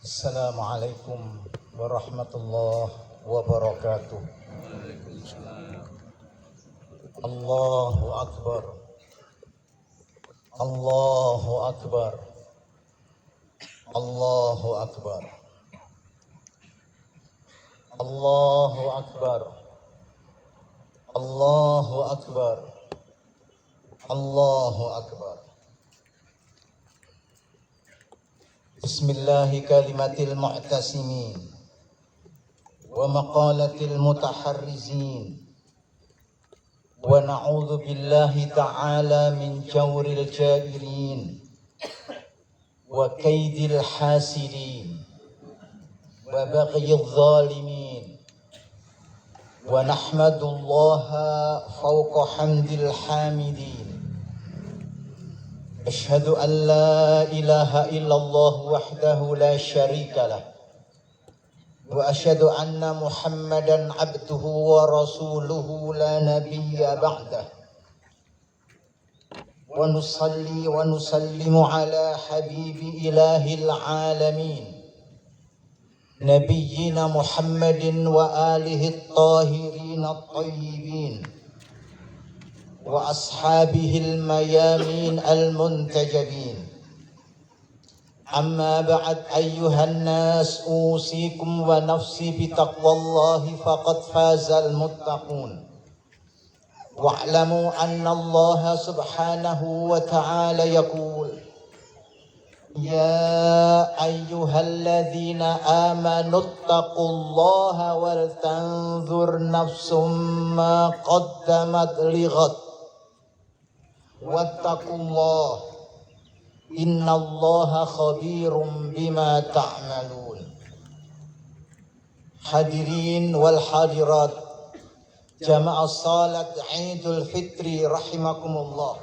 Assalamualaikum warahmatullahi wabarakatuh. Allahu Akbar. Allahu Akbar. Allahu Akbar. Allahu Akbar. Allahu Akbar. Allahu Akbar. Bismillahi kalimatil mu'tasimin wa maqalatil mutaharrizin wa na'udzu billahi ta'ala min jawril jairin wa kaidil hasidin wa baghyiz zalimin wa nahmadullaha fawqa hamdil hamidin. Asyhadu an la ilaha illallah wahdahu la syarika lah wa asyhadu anna Muhammadan abduhu wa rasuluhu la nabiyya ba'dah wa nusalli wa nusallimu ala habibi ilahil alamin nabiyyina Muhammadin wa alihi at-tahirin at-tayyibin wa ashabihil mayamin al-muntajabin. Amma ba'd ayyuhan nas usikum wa nafsi bitaqwallahi faqad fazal muttaqun. Wa'lamu anna Allah subhanahu wa ta'ala yaqul ya ayyuhalladzina amanu ittaqullaha wal tanzur nafsum ma qaddamat lighad wattaqullah innallaha khabirum bima ta'malun. Hadirin wal hadirat jamaah salat Idul Fitri rahimakumullah.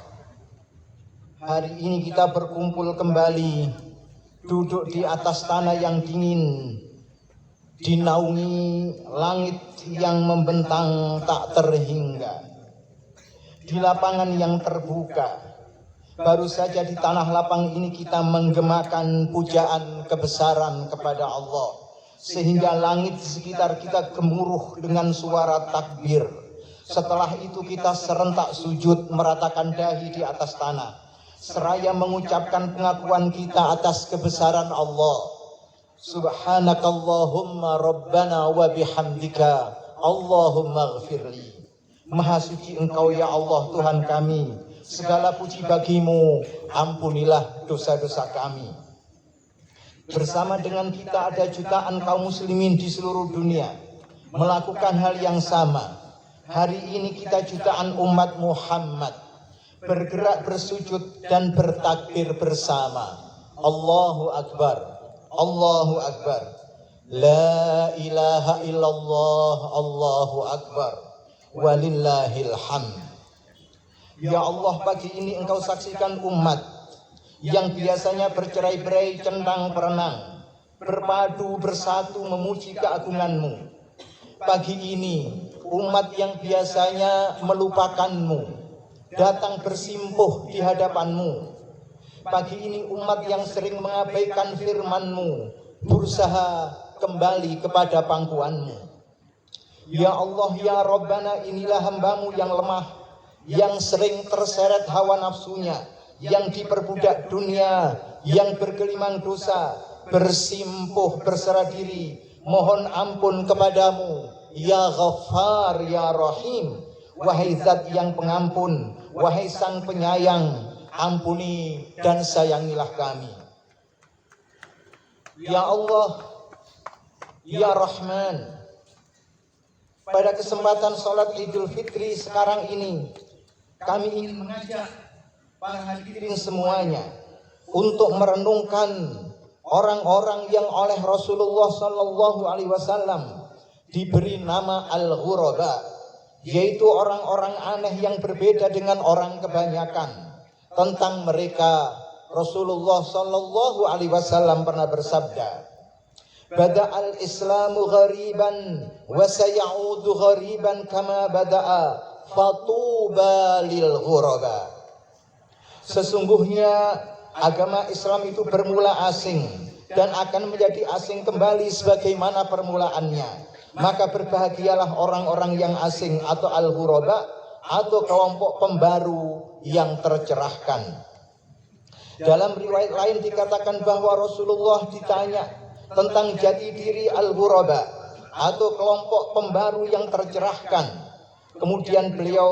Hari ini kita berkumpul kembali, duduk di atas tanah yang dingin, dinaungi langit yang membentang tak terhingga, di lapangan yang terbuka. Baru saja di tanah lapang ini kita menggemakan pujaan kebesaran kepada Allah, sehingga langit di sekitar kita gemuruh dengan suara takbir. Setelah itu kita serentak sujud meratakan dahi di atas tanah, seraya mengucapkan pengakuan kita atas kebesaran Allah. Subhanakallahumma rabbana wa bihamdika Allahumma ghfirli. Maha suci Engkau ya Allah Tuhan kami, segala puji bagimu, ampunilah dosa-dosa kami. Bersama dengan kita ada jutaan kaum muslimin di seluruh dunia melakukan hal yang sama. Hari ini kita jutaan umat Muhammad bergerak bersujud dan bertakbir bersama. Allahu Akbar, Allahu Akbar, la ilaha illallah, Allahu Akbar, walillahil hamd. Ya Allah, pagi ini Engkau saksikan umat yang biasanya bercerai-berai centang perenang, berpadu bersatu memuji keagungan-Mu. Pagi ini umat yang biasanya melupakan-Mu datang bersimpuh di hadapan-Mu. Pagi ini umat yang sering mengabaikan firman-Mu berusaha kembali kepada pangkuan-Mu. Ya Allah, ya Rabbana, inilah hamba-Mu yang lemah, yang sering terseret hawa nafsunya, yang diperbudak dunia, yang bergelimang dosa, bersimpuh berserah diri, mohon ampun kepadamu, ya Ghaffar, ya Rahim. Wahai Zat yang pengampun, wahai Sang Penyayang, ampuni dan sayangilah kami. Ya Allah, ya Rahman, pada kesempatan sholat Idul Fitri sekarang ini, kami ingin mengajak para hadirin semuanya untuk merenungkan orang-orang yang oleh Rasulullah SAW diberi nama Al-Ghuraba, yaitu orang-orang aneh yang berbeda dengan orang kebanyakan. Tentang mereka Rasulullah SAW pernah bersabda, Bada'al Islamu ghariban wa sayaudu ghariban kama bada'a fatuba lil ghuraba. Sesungguhnya agama Islam itu bermula asing dan akan menjadi asing kembali sebagaimana permulaannya. Maka berbahagialah orang-orang yang asing atau al-ghuraba atau kelompok pembaru yang tercerahkan. Dalam riwayat lain dikatakan bahwa Rasulullah ditanya tentang jati diri al-ghuraba atau kelompok pembaru yang tercerahkan. Kemudian beliau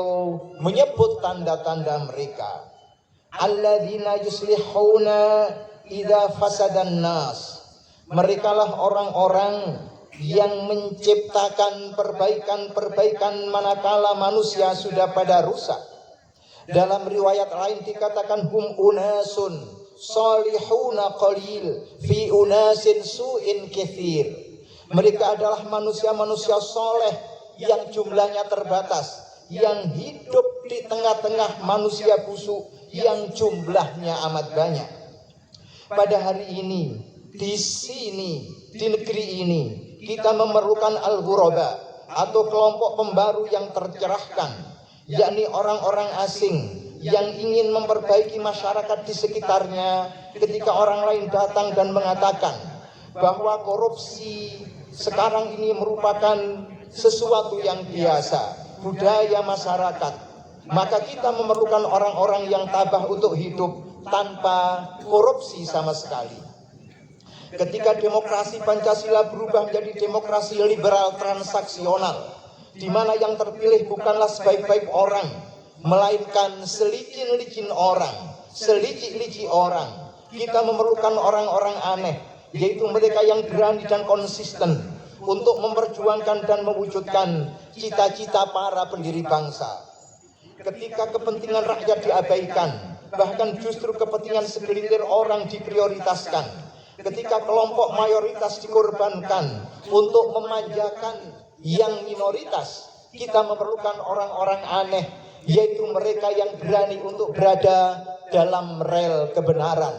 menyebut tanda-tanda mereka. Alladzina yuslihuna idza fasadan nas. Merekalah orang-orang yang menciptakan perbaikan-perbaikan manakala manusia sudah pada rusak. Dalam riwayat lain dikatakan hum unasun salihuna qalil fi unasin su'in katsir. Mereka adalah manusia-manusia soleh yang jumlahnya terbatas, yang hidup di tengah-tengah manusia busuk yang jumlahnya amat banyak. Pada hari ini, di sini, di negeri ini, kita memerlukan al-ghuraba atau kelompok pembaru yang tercerahkan, yakni orang-orang asing yang ingin memperbaiki masyarakat di sekitarnya ketika orang lain datang dan mengatakan bahwa korupsi sekarang ini merupakan sesuatu yang biasa, budaya masyarakat. Maka kita memerlukan orang-orang yang tabah untuk hidup tanpa korupsi sama sekali. Ketika demokrasi Pancasila berubah menjadi demokrasi liberal transaksional, di mana yang terpilih bukanlah sebaik-baik orang, melainkan selicin-licin orang, selicik-licik orang. Kita memerlukan orang-orang aneh, yaitu mereka yang berani dan konsisten untuk memperjuangkan dan mewujudkan cita-cita para pendiri bangsa. Ketika kepentingan rakyat diabaikan, bahkan justru kepentingan segelintir orang diprioritaskan, ketika kelompok mayoritas dikorbankan untuk memanjakan yang minoritas, kita memerlukan orang-orang aneh, yaitu mereka yang berani untuk berada dalam rel kebenaran.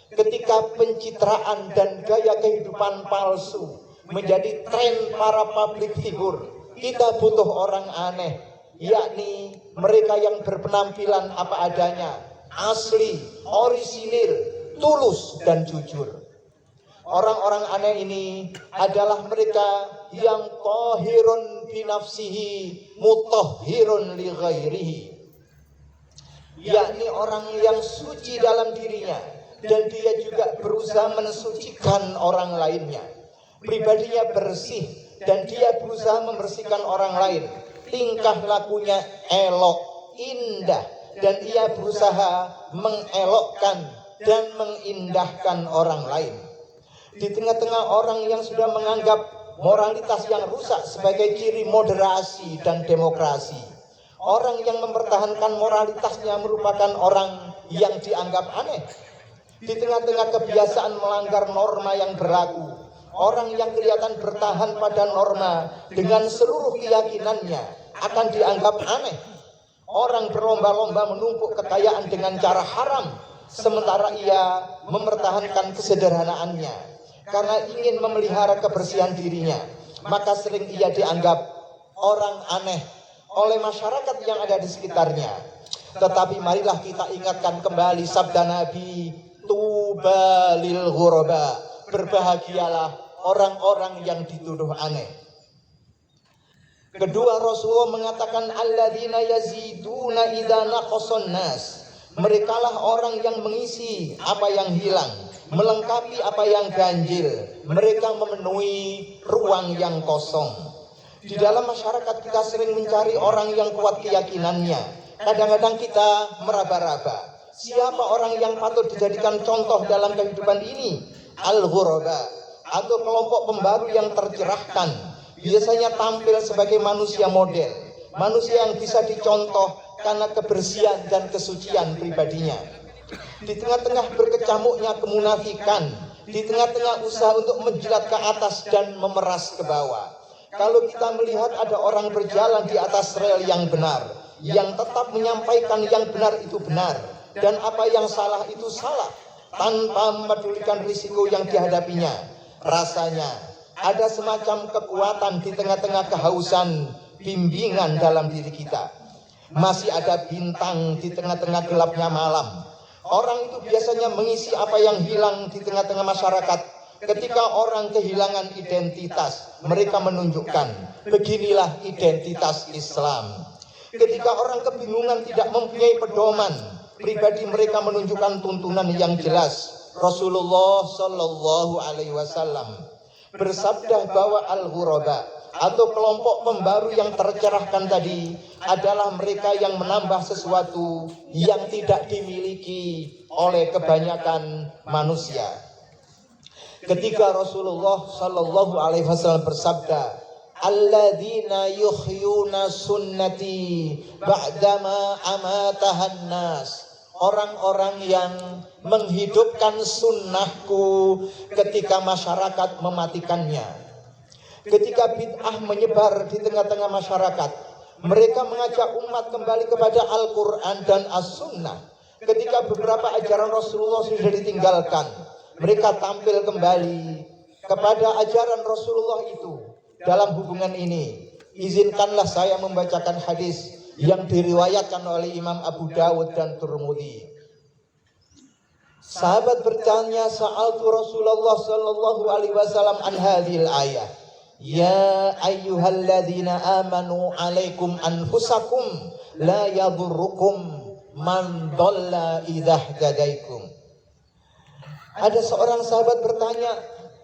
Ketika pencitraan dan gaya kehidupan palsu menjadi tren para public figure, kita butuh orang aneh, yakni mereka yang berpenampilan apa adanya, asli, orisinil, tulus dan jujur. Orang-orang aneh ini adalah mereka yang tahirun binafsihi mutahhirun li ghairihi, yakni orang yang suci dalam dirinya dan dia juga berusaha mensucikan orang lainnya. Pribadinya bersih dan dia berusaha membersihkan orang lain. Tingkah lakunya elok, indah, dan ia berusaha mengelokkan dan mengindahkan orang lain. Di tengah-tengah orang yang sudah menganggap moralitas yang rusak sebagai ciri moderasi dan demokrasi, orang yang mempertahankan moralitasnya merupakan orang yang dianggap aneh. Di tengah-tengah kebiasaan melanggar norma yang berlaku, orang yang kelihatan bertahan pada norma dengan seluruh keyakinannya akan dianggap aneh. Orang berlomba-lomba menumpuk kekayaan dengan cara haram, sementara ia mempertahankan kesederhanaannya karena ingin memelihara kebersihan dirinya. Maka sering ia dianggap orang aneh oleh masyarakat yang ada di sekitarnya. Tetapi marilah kita ingatkan kembali sabda Nabi, tuba lil ghuraba, berbahagialah orang-orang yang dituduh aneh. Kedua, Rasulullah mengatakan alladzina yaziduna idza naqasan nas. Merekalah orang yang mengisi apa yang hilang, melengkapi apa yang ganjil. Mereka memenuhi ruang yang kosong. Di dalam masyarakat kita sering mencari orang yang kuat keyakinannya. Kadang-kadang kita meraba-raba. Siapa orang yang patut dijadikan contoh dalam kehidupan ini? Al-ghuraba atau kelompok pembaru yang tercerahkan. Biasanya tampil sebagai manusia model, manusia yang bisa dicontoh karena kebersihan dan kesucian pribadinya. Di tengah-tengah berkecamuknya kemunafikan, di tengah-tengah usaha untuk menjilat ke atas dan memeras ke bawah, kalau kita melihat ada orang berjalan di atas rel yang benar, yang tetap menyampaikan yang benar itu benar dan apa yang salah itu salah, tanpa memedulikan risiko yang dihadapinya, rasanya ada semacam kekuatan di tengah-tengah kehausan bimbingan dalam diri kita. Masih ada bintang di tengah-tengah gelapnya malam. Orang itu biasanya mengisi apa yang hilang di tengah-tengah masyarakat ketika orang kehilangan identitas, mereka menunjukkan, beginilah identitas Islam. Ketika orang kebingungan tidak mempunyai pedoman pribadi, mereka menunjukkan tuntunan yang jelas. Rasulullah Shallallahu Alaihi Wasallam bersabda bahwa al-ghuraba atau kelompok pembaru yang tercerahkan tadi adalah mereka yang menambah sesuatu yang tidak dimiliki oleh kebanyakan manusia. Ketika Rasulullah Shallallahu Alaihi Wasallam bersabda, alladzina yuhyuna sunnati ba'dama amatahan nas, orang-orang yang menghidupkan sunnahku ketika masyarakat mematikannya. Ketika bid'ah menyebar di tengah-tengah masyarakat, mereka mengajak umat kembali kepada Al-Quran dan As-Sunnah. Ketika beberapa ajaran Rasulullah sudah ditinggalkan, mereka tampil kembali kepada ajaran Rasulullah itu. Dalam hubungan ini, izinkanlah saya membacakan hadis yang diriwayatkan oleh Imam Abu Dawud dan Tirmidzi. Sahabat bertanya, sa'altu Rasulullah sallallahu alaihi wasallam an hadhil ayah. Ya ayyuhalladzina amanu alaikum anfusakum la yadurrukum man dhalla idza hadaikum. Ada seorang sahabat bertanya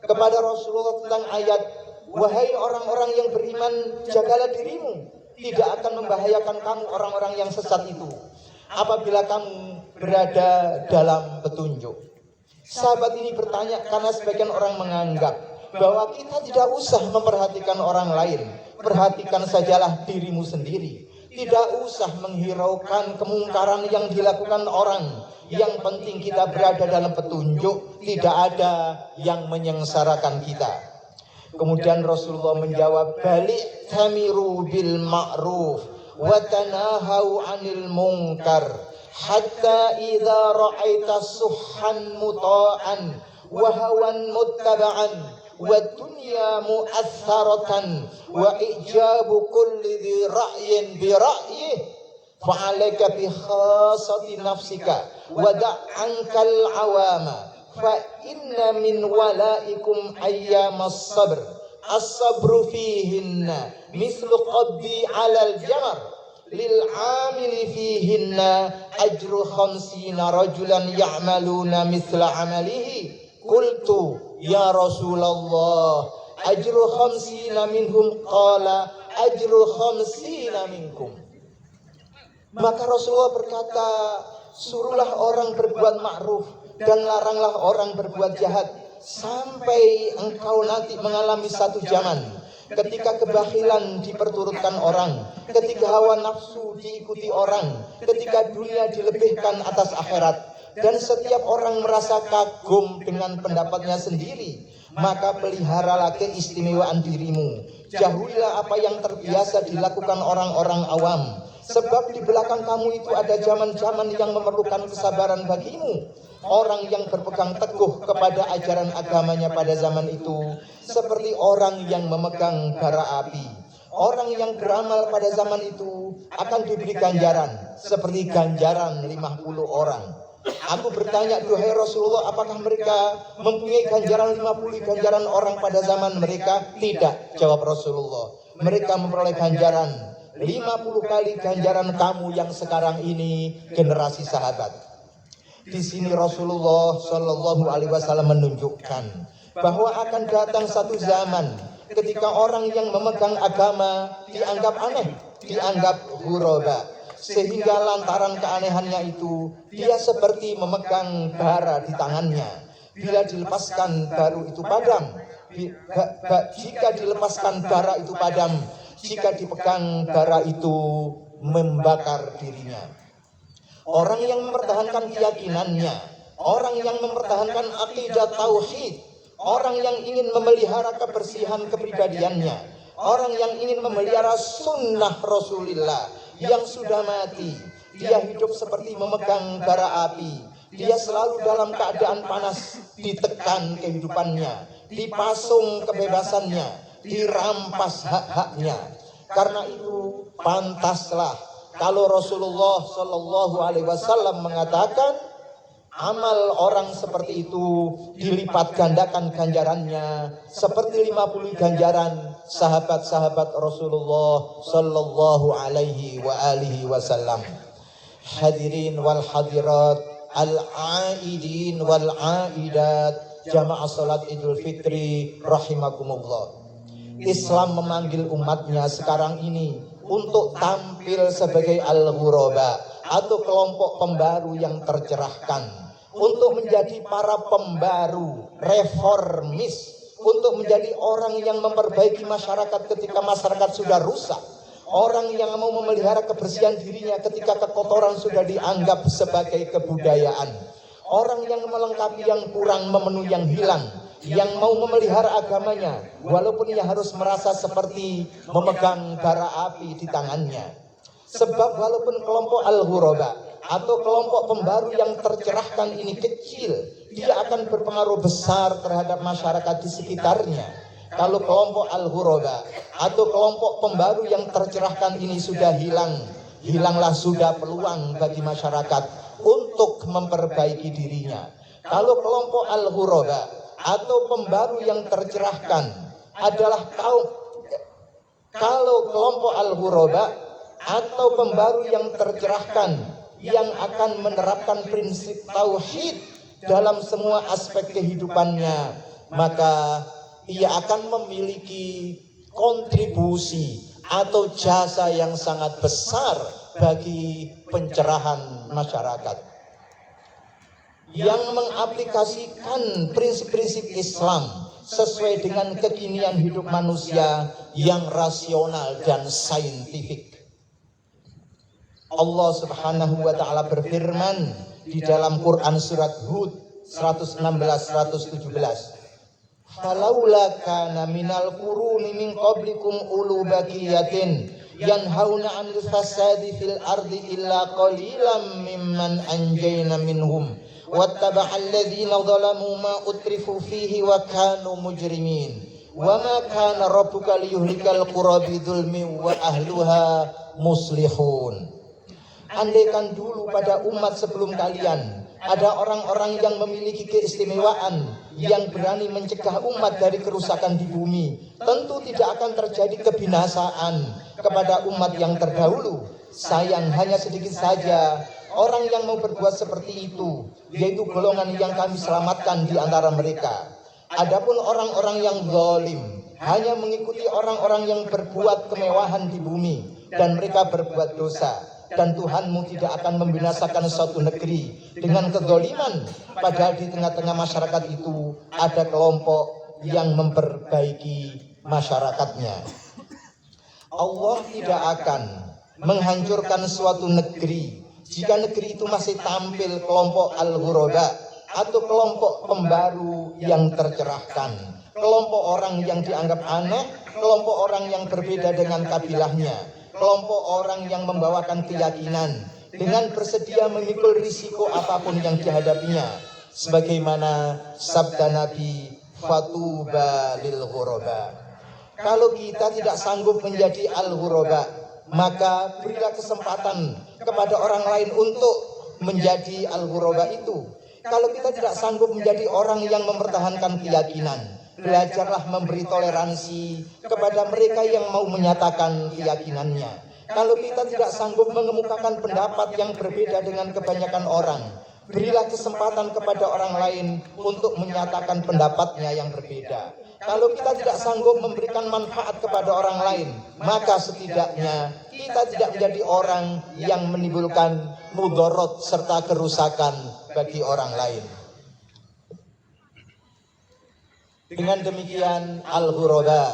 kepada Rasulullah tentang ayat, wahai orang-orang yang beriman, jagalah dirimu, tidak akan membahayakan kamu orang-orang yang sesat itu apabila kamu berada dalam petunjuk. Sahabat ini bertanya karena sebagian orang menganggap bahwa kita tidak usah memperhatikan orang lain, perhatikan sajalah dirimu sendiri. Tidak usah menghiraukan kemungkaran yang dilakukan orang. Yang penting kita berada dalam petunjuk, tidak ada yang menyengsarakan kita. Kemudian Rasulullah menjawab, balik tamiru bil ma'ruf wa tanahau 'anil munkar hatta idza ra'aita suhhan muta'an wa hawan muttaba'an wa dunya mu'assaratan wa ijabu kulli dhi ra'yin bi ra'yih fa'alaika bi khasati nafsika wa da'ankal awama fa inna min walaikum ayyamas sabr as-sabru fihinna mislu qabdi 'alal jamar lil 'amili fihinna ajru 50 rajulan ya'maluna mithla 'amalihi. Qultu ya Rasulullah ajru 50 minhum, qala ajru 50 minkum. Maka Rasulullah berkata, suruhlah orang berbuat ma'ruf dan laranglah orang berbuat jahat, sampai engkau nanti mengalami satu zaman ketika kebahilan diperturutkan orang, ketika hawa nafsu diikuti orang, ketika dunia dilebihkan atas akhirat, dan setiap orang merasa kagum dengan pendapatnya sendiri. Maka peliharalah keistimewaan dirimu, jauhilah apa yang terbiasa dilakukan orang-orang awam, sebab di belakang kamu itu ada zaman-zaman yang memerlukan kesabaran bagimu. Orang yang berpegang teguh kepada ajaran agamanya pada zaman itu seperti orang yang memegang bara api. Orang yang beramal pada zaman itu akan diberi ganjaran seperti ganjaran 50 orang. Aku bertanya, duhai Rasulullah, apakah mereka mempunyai ganjaran 50 ganjaran orang pada zaman mereka? Tidak, jawab Rasulullah. Mereka memperoleh ganjaran 50 kali ganjaran kamu yang sekarang ini, generasi sahabat. Di sini Rasulullah Shallallahu Alaihi Wasallam menunjukkan bahwa akan datang satu zaman ketika orang yang memegang agama dianggap aneh, dianggap ghuraba, sehingga lantaran keanehannya itu dia seperti memegang bara di tangannya. Bila dilepaskan baru itu padam. Jika dilepaskan bara itu padam, jika dipegang bara itu membakar dirinya. Orang yang mempertahankan keyakinannya, orang yang mempertahankan akidah tauhid, orang yang ingin memelihara kebersihan kepribadiannya, orang yang ingin memelihara sunnah Rasulullah yang sudah mati, dia hidup seperti memegang bara api. Dia selalu dalam keadaan panas, ditekan kehidupannya, dipasung kebebasannya, dirampas hak-haknya. Karena itu pantaslah kalau Rasulullah Shallallahu Alaihi Wasallam mengatakan, Amal orang seperti itu dilipat gandakan ganjarannya seperti 50 ganjaran sahabat-sahabat Rasulullah sallallahu alaihi wa alihi wasallam. Hadirin wal hadirat, al-aidin wal aidat, jamaah salat Idul Fitri rahimakumullah. Islam memanggil umatnya sekarang ini untuk tampil sebagai al-ghuraba atau kelompok pembaru yang tercerahkan, untuk menjadi para pembaru, reformis, untuk menjadi orang yang memperbaiki masyarakat ketika masyarakat sudah rusak, orang yang mau memelihara kebersihan dirinya ketika kekotoran sudah dianggap sebagai kebudayaan, orang yang melengkapi yang kurang, memenuhi yang hilang, yang mau memelihara agamanya walaupun ia harus merasa seperti memegang bara api di tangannya. Sebab walaupun kelompok al-ghuraba atau kelompok pembaru yang tercerahkan ini kecil, dia akan berpengaruh besar terhadap masyarakat di sekitarnya. Kalau kelompok al-ghuraba atau kelompok pembaru yang tercerahkan ini sudah hilang, hilanglah sudah peluang bagi masyarakat untuk memperbaiki dirinya. Kalau kelompok al-ghuraba atau pembaru yang tercerahkan adalah kalau kelompok al-ghuraba atau pembaru yang tercerahkan yang akan menerapkan prinsip tauhid dalam semua aspek kehidupannya, maka ia akan memiliki kontribusi atau jasa yang sangat besar bagi pencerahan masyarakat. Yang mengaplikasikan prinsip-prinsip Islam sesuai dengan kekinian hidup manusia yang rasional dan saintifik. Allah Subhanahu wa taala berfirman di dalam Quran surat Hud 116-117. Falaula kana minal quruni min qablikum ulu baqiyatin yanhauna 'anil fasadi fil ardi illa qalilan mimman anjayna minhum wattaba'al ladzina zalamu ma utrifu fihi wa kanu mujrimin wa ma kana rabbuka liyuhlikal qura bidzulmi wa ahluha muslihun. Andaikan dulu pada umat sebelum kalian ada orang-orang yang memiliki keistimewaan yang berani mencegah umat dari kerusakan di bumi, tentu tidak akan terjadi kebinasaan kepada umat yang terdahulu. Sayang hanya sedikit saja orang yang mau berbuat seperti itu, yaitu golongan yang kami selamatkan di antara mereka. Adapun orang-orang yang zalim hanya mengikuti orang-orang yang berbuat kemewahan di bumi dan mereka berbuat dosa. Dan Tuhanmu tidak akan membinasakan suatu negeri dengan kezaliman, padahal di tengah-tengah masyarakat itu ada kelompok yang memperbaiki masyarakatnya. Allah tidak akan menghancurkan suatu negeri jika negeri itu masih tampil kelompok al-ghuraba atau kelompok pembaru yang tercerahkan, kelompok orang yang dianggap aneh, kelompok orang yang berbeda dengan kabilahnya, kelompok orang yang membawakan keyakinan dengan bersedia memikul risiko apapun yang dihadapinya, sebagaimana sabda Nabi, fatuba lil ghuraba. Kalau kita tidak sanggup menjadi al-ghuraba, maka berilah kesempatan kepada orang lain untuk menjadi al-ghuraba itu. Kalau kita tidak sanggup menjadi orang yang mempertahankan keyakinan, belajarlah memberi toleransi kepada mereka yang mau menyatakan keyakinannya. Kalau kita tidak sanggup mengemukakan pendapat yang berbeda dengan kebanyakan orang, berilah kesempatan kepada orang lain untuk menyatakan pendapatnya yang berbeda. Kalau kita tidak sanggup memberikan manfaat kepada orang lain, maka setidaknya kita tidak menjadi orang yang menimbulkan mudarat serta kerusakan bagi orang lain. Dengan demikian al-ghuraba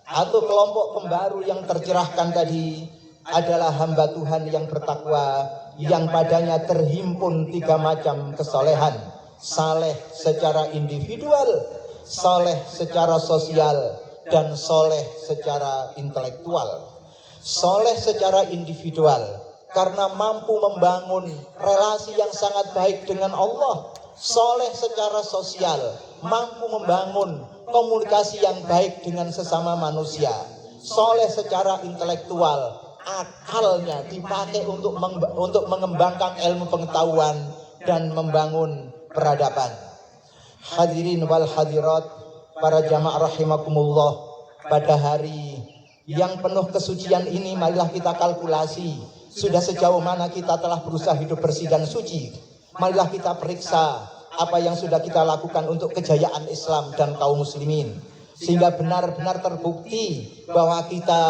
atau kelompok pembaru yang tercerahkan tadi adalah hamba Tuhan yang bertakwa, yang padanya terhimpun 3 macam kesolehan: saleh secara individual, saleh secara sosial, dan soleh secara intelektual. Soleh secara individual karena mampu membangun relasi yang sangat baik dengan Allah. Soleh secara sosial, mampu membangun komunikasi yang baik dengan sesama manusia. Soleh secara intelektual, akalnya dipakai untuk mengembangkan ilmu pengetahuan dan membangun peradaban. Hadirin wal hadirat, para jamaah rahimakumullah, pada hari yang penuh kesucian ini marilah kita kalkulasi sudah sejauh mana kita telah berusaha hidup bersih dan suci. Marilah kita periksa apa yang sudah kita lakukan untuk kejayaan Islam dan kaum muslimin, sehingga benar-benar terbukti bahwa kita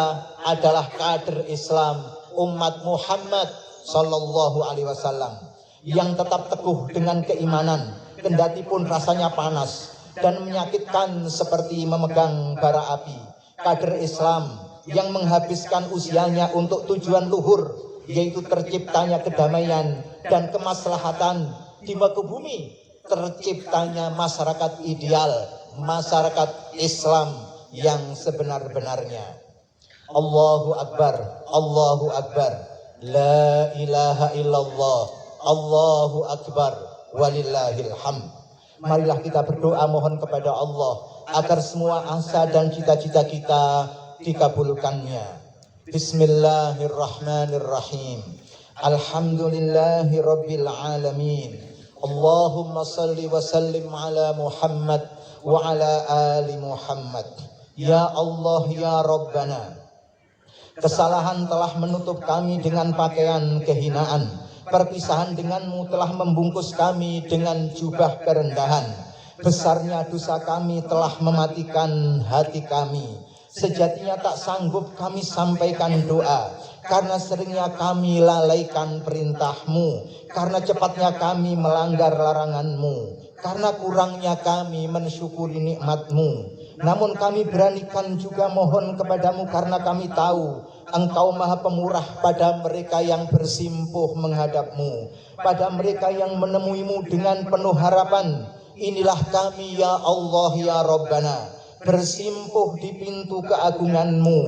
adalah kader Islam umat Muhammad sallallahu alaihi wasallam yang tetap teguh dengan keimanan kendati pun rasanya panas dan menyakitkan seperti memegang bara api. Kader Islam yang menghabiskan usianya untuk tujuan luhur, yaitu terciptanya kedamaian dan kemaslahatan di muka bumi, terciptanya masyarakat ideal, masyarakat Islam yang sebenar-benarnya. Allahu Akbar, Allahu Akbar, la ilaha illallah, Allahu Akbar, walillahil hamd. Marilah kita berdoa mohon kepada Allah agar semua asa dan cita-cita kita dikabulkannya. Bismillahirrahmanirrahim. Alhamdulillahi rabbil alamin. Allahumma salli wa sallim ala Muhammad wa ala ali Muhammad. Ya Allah ya Rabbana, kesalahan telah menutup kami dengan pakaian kehinaan. Perpisahan denganmu telah membungkus kami dengan jubah kerendahan. Besarnya dosa kami telah mematikan hati kami. Sejatinya tak sanggup kami sampaikan doa, karena seringnya kami lalaikan perintahmu, karena cepatnya kami melanggar laranganmu, karena kurangnya kami mensyukuri nikmatmu. Namun kami beranikan juga mohon kepadamu karena kami tahu Engkau maha pemurah pada mereka yang bersimpuh menghadapmu, pada mereka yang menemuimu dengan penuh harapan. Inilah kami ya Allah ya Rabbana, bersimpuh di pintu keagunganmu,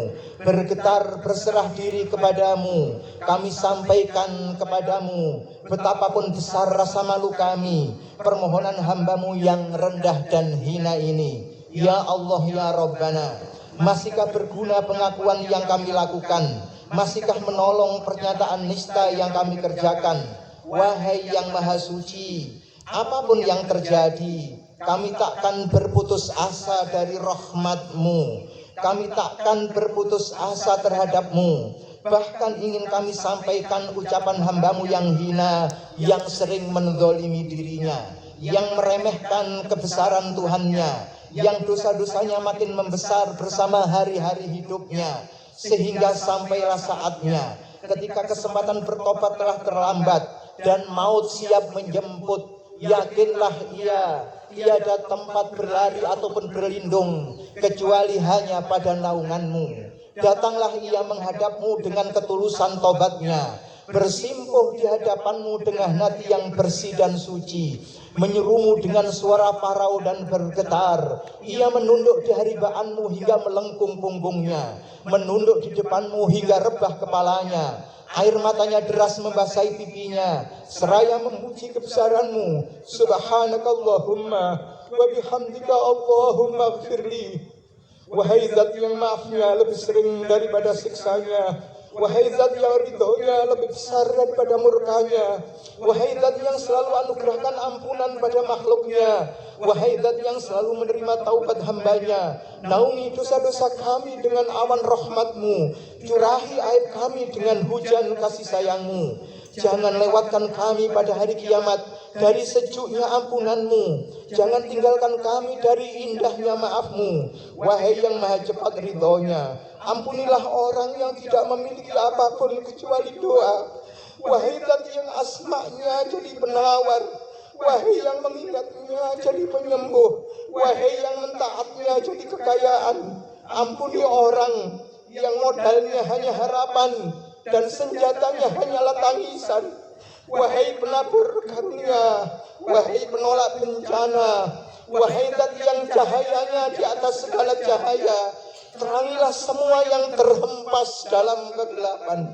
bergetar berserah diri kepadamu. Kami sampaikan kepadamu betapapun besar rasa malu kami, permohonan hambamu yang rendah dan hina ini. Ya Allah ya Rabbana, masihkah berguna pengakuan yang kami lakukan? Masihkah menolong pernyataan nista yang kami kerjakan? Wahai yang maha suci, apapun yang terjadi, kami takkan berputus asa dari rahmat-Mu. Kami takkan berputus asa terhadap-Mu. Bahkan ingin kami sampaikan ucapan hamba-Mu yang hina, yang sering menzalimi dirinya, yang meremehkan kebesaran Tuhannya, yang dosa-dosanya makin membesar bersama hari-hari hidupnya, sehingga sampailah saatnya ketika kesempatan bertobat telah terlambat dan maut siap menjemput. Yakinlah ia tiada tempat berlari ataupun berlindung kecuali hanya pada naungan-Mu. Datanglah ia menghadap-Mu dengan ketulusan tobatnya, bersimpuh di hadapan-Mu dengan hati yang bersih dan suci, menyeru-Mu dengan suara parau dan bergetar. Ia menunduk di haribaan-Mu hingga melengkung punggungnya, menunduk di depan-Mu hingga rebah kepalanya. Air matanya deras membasahi pipinya, seraya memuji kebesaran-Mu. Subhanakallahumma wa bihamdika Allahumma ighfirli. Wahai zat yang maafnya lebih sering daripada siksanya, wahai zat yang ridhonya lebih besar daripada murkanya, wahai zat yang selalu anugerahkan ampunan pada makhluknya, wahai zat yang selalu menerima taubat hambanya, naungi dosa-dosa kami dengan awan rahmat-Mu, curahi aib kami dengan hujan kasih sayang-Mu. Jangan lewatkan kami pada hari kiamat dari sejuknya ampunan-Mu. Jangan tinggalkan kami dari indahnya maaf-Mu. Wahai yang maha cepat ridhonya, ampunilah orang yang tidak memiliki apapun kecuali doa. Wahai zat yang asma-Nya jadi penawar, wahai yang mengingatnya jadi penyembuh, wahai yang mentaatnya jadi kekayaan. Ampuni orang yang modalnya hanya harapan dan senjatanya hanyalah tangisan. Wahai penabur karunia, wahai penolak bencana, wahai zat yang cahayanya di atas segala cahaya, terangilah semua yang terhempas dalam kegelapan.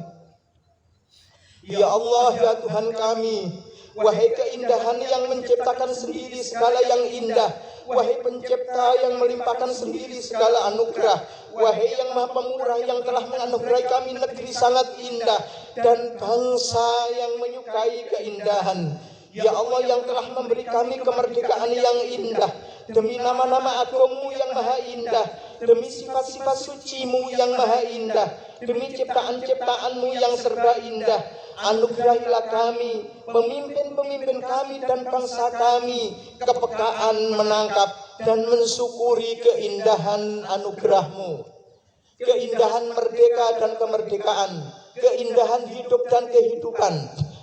Ya Allah ya Tuhan kami, wahai keindahan yang menciptakan sendiri segala yang indah, wahai pencipta yang melimpahkan sendiri segala anugerah, wahai yang maha pemurah yang telah menganugerahi kami negeri sangat indah dan bangsa yang menyukai keindahan. Ya Allah yang telah memberi kami kemerdekaan yang indah, demi nama-nama Agungmu yang maha indah, demi sifat-sifat suci-Mu yang maha indah, demi ciptaan-ciptaan-Mu yang serba indah, anugerahilah kami, pemimpin-pemimpin kami dan bangsa kami, kepekaan menangkap dan mensyukuri keindahan anugerah-Mu, keindahan merdeka dan kemerdekaan, keindahan hidup dan kehidupan,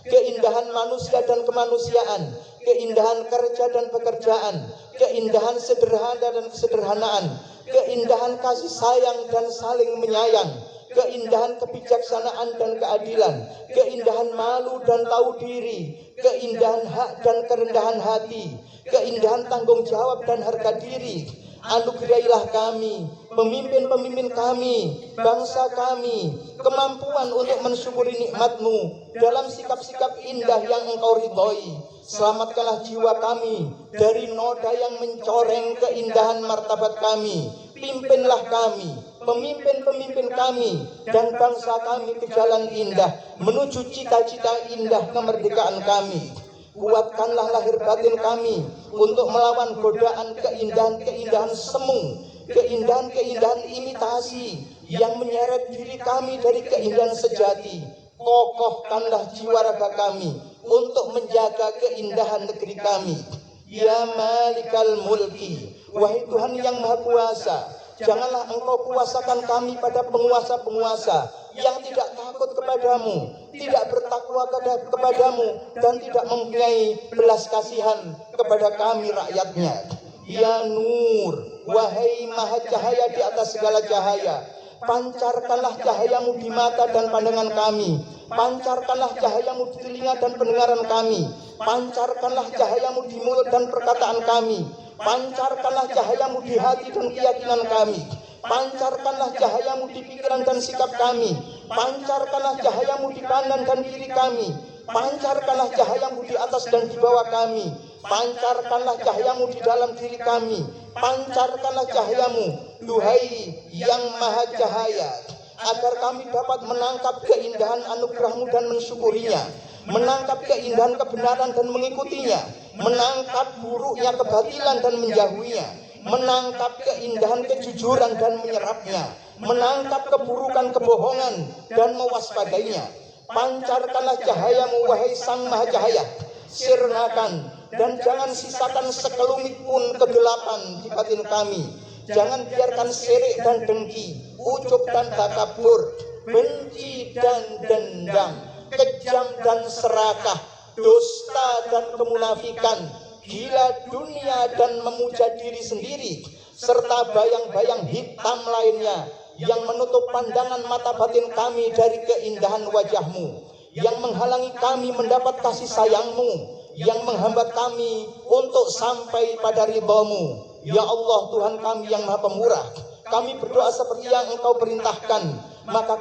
keindahan manusia dan kemanusiaan, keindahan kerja dan pekerjaan, keindahan sederhana dan kesederhanaan, keindahan kasih sayang dan saling menyayang, keindahan kebijaksanaan dan keadilan, keindahan malu dan tahu diri, keindahan hak dan kerendahan hati, keindahan tanggung jawab dan harga diri. Anugerahilah kami, pemimpin-pemimpin kami, bangsa kami, kemampuan untuk mensyukuri nikmat-Mu dalam sikap-sikap indah yang Engkau ridhoi. Selamatkanlah jiwa kami dari noda yang mencoreng keindahan martabat kami. Pimpinlah kami, pemimpin-pemimpin kami dan bangsa kami ke jalan indah menuju cita-cita indah kemerdekaan kami. Kuatkanlah lahir batin kami untuk melawan godaan keindahan-keindahan semu, keindahan-keindahan imitasi yang menyeret diri kami dari keindahan sejati. Kokohkanlah jiwa raga kami untuk menjaga keindahan negeri kami. Ya Malikal Mulki, wahai Tuhan yang Maha Kuasa, janganlah Engkau kuasakan kami pada penguasa-penguasa yang tidak takut kepadamu, tidak bertakwa kepadamu, dan tidak mempunyai belas kasihan kepada kami rakyatnya. Ya Nur, wahai Maha Cahaya di atas segala cahaya, pancarkanlah cahayamu di mata dan pandangan kami, pancarkanlah cahayamu di telinga dan pendengaran kami, pancarkanlah cahayamu di mulut dan perkataan kami, pancarkanlah cahayamu di hati dan keyakinan kami, pancarkanlah cahayamu di pikiran dan sikap kami, pancarkanlah cahayamu di kanan dan kiri kami, pancarkanlah cahayamu di atas dan di bawah kami, pancarkanlah cahayamu di dalam diri kami, pancarkanlah cahayamu, Duhai yang Maha Cahaya, agar kami dapat menangkap keindahan anugerah-Mu dan mensyukurinya, menangkap keindahan kebenaran dan mengikutinya, menangkap buruknya kebatilan dan menjauhinya, menangkap keindahan kejujuran dan menyerapnya, menangkap keburukan kebohongan dan mewaspadainya. Pancarkanlah cahayamu, wahai Sang Maha Cahaya, sirnakan dan jangan sisakan sekelumit pun kegelapan di batin kami. Jangan biarkan sirik dan dengki, ujub dan takabur, benci dan dendam, kejam dan serakah, dusta dan kemunafikan, gila dunia dan memuja diri sendiri, serta bayang-bayang hitam lainnya yang menutup pandangan mata batin kami dari keindahan wajah-Mu, yang menghalangi kami mendapat kasih sayang-Mu, yang menghambat kami untuk sampai pada ridha-Mu. Ya Allah, Tuhan kami yang Maha Pemurah, kami berdoa seperti yang Engkau perintahkan, maka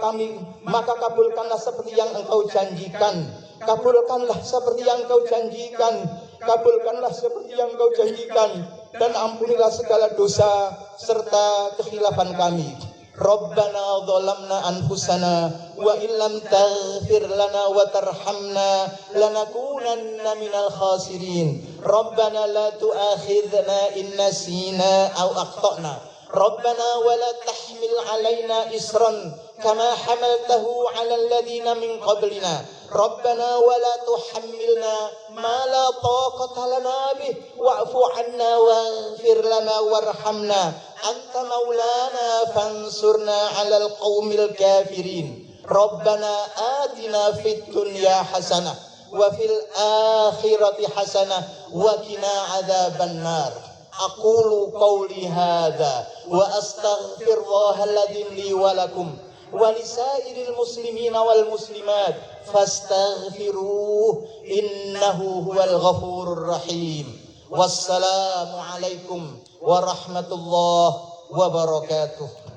kabulkanlah seperti yang Engkau janjikan. Kabulkanlah seperti yang Engkau janjikan, kabulkanlah seperti yang Engkau janjikan, dan ampunilah segala dosa serta kekhilafan kami. Rabbana dhalamna anfusana wa illam taghfir lana wa tarhamna lanakunanna minal khasirin. Rabbana la tu'akhidhna in nasina aw akhtana. Rabbana wa la tahmil alaina isran kama hamaltahu ala alladhina min qablina. Rabbana wa la tuhammilna ma la taqata lana bih wa'fu 'anna waghfir lana warhamna anta maulana fansurna 'alal qaumil kafirin. Rabbana atina fid dunya hasanah wa fil akhirati hasanah wa qina 'adzaban nar. Aqulu qawli hadza wa astaghfirullahal ladzim li wa lakum wa lisairil muslimina wal muslimat fastaghfiruh innahu huwal ghafurur rahim. Wassalamu alaikum warahmatullahi wabarakatuh.